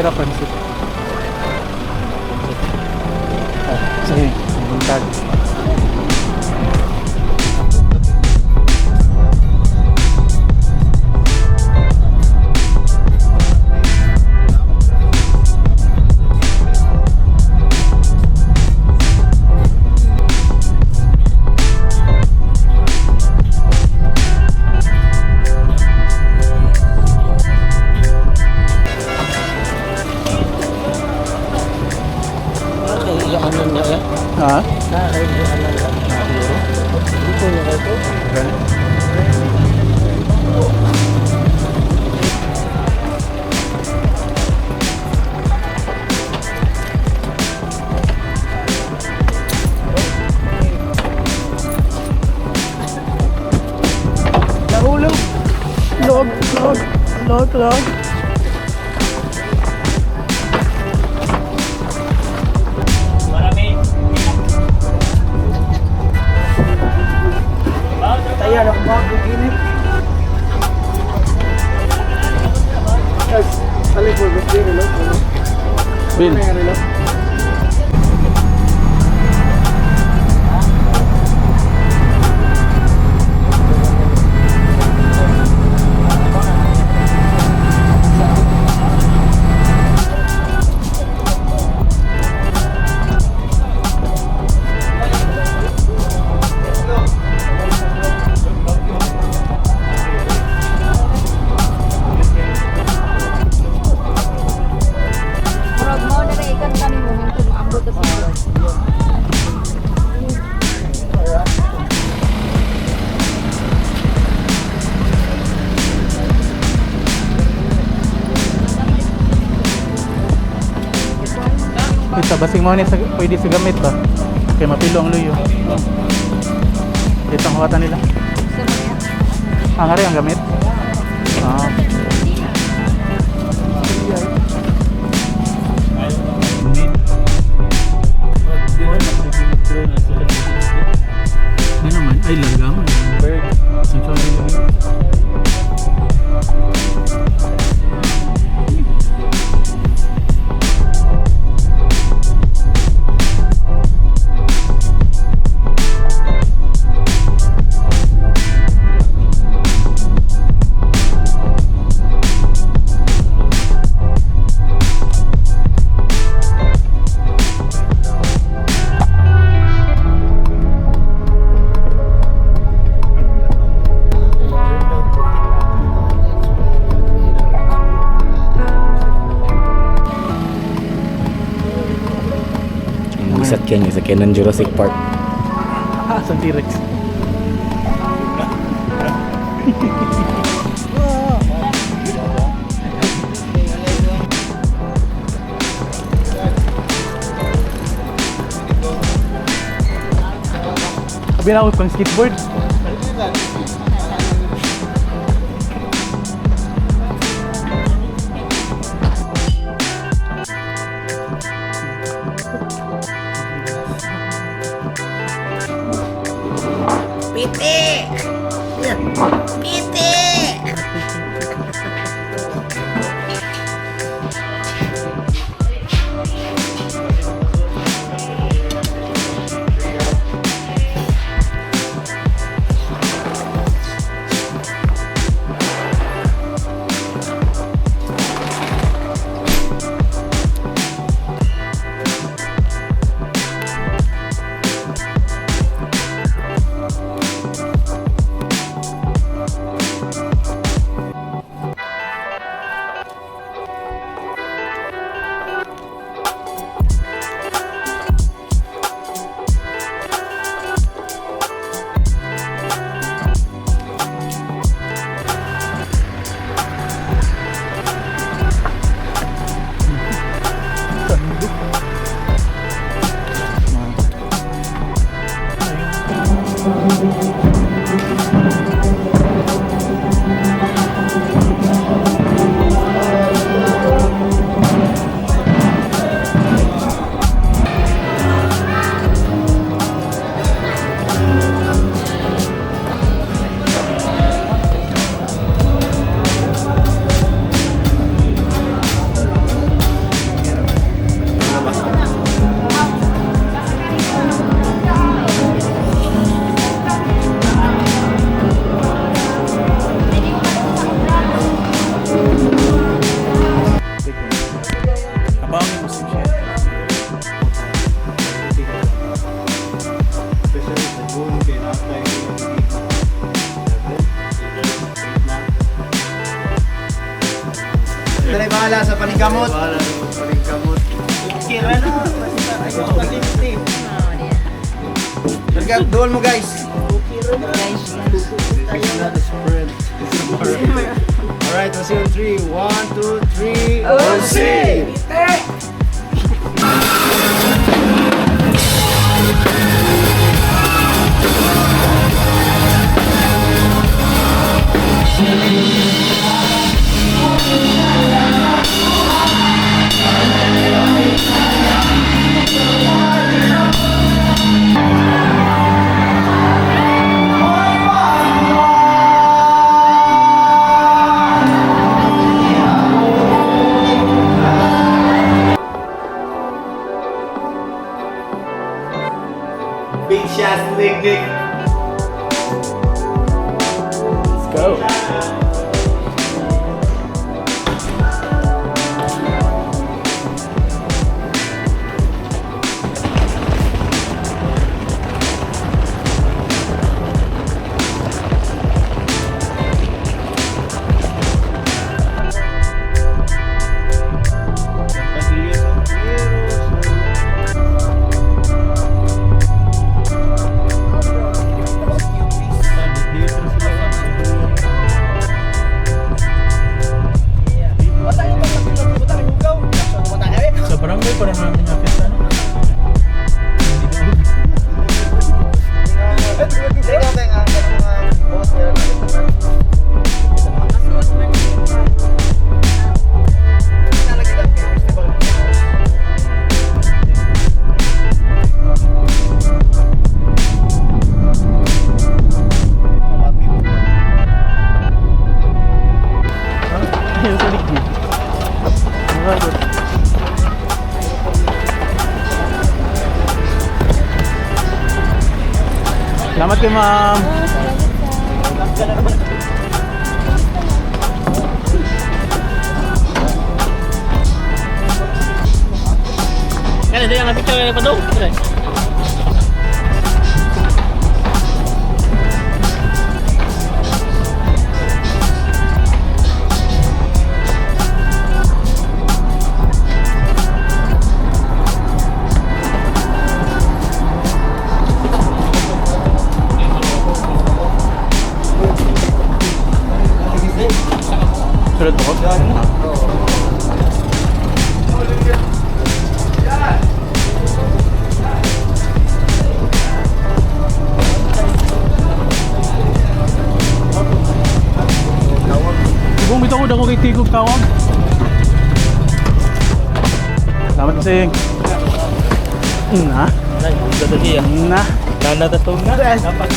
kira pansit. Sige, buntag. Ha? Nahulog. Log. Ayan ako mag-ginip. Yes, alay po, gusto yung relog. Bill. Ano yung relog? Ito, basing mo sa pwede sa gamit ba? Kaya mapilo ang luyo. Ito ang hawatan nila. Ang ari ang gamit? Ano naman? Ay, langgam. Sakyan ng Jurassic Park. Sa T-Rex. Binawag pang skateboard. Piti! Piti! bahala sa paningkamot. Bahala sa paningkamot. Kira na. Ayaw ka lipstick. Targat, doon mo guys. Alright, I'll see you on 3. 1, 2, 3. OC! Big shots, Nick. Let's go. Selamat kay ma'am. Kan ada yang ambil cewek apa tu? Sulit po. Ibong bitaw ko dako kay tigog tawag. Salamat kasing. Na. Nah, sudah tadi ya. Na. Nana tatong na. Dapat.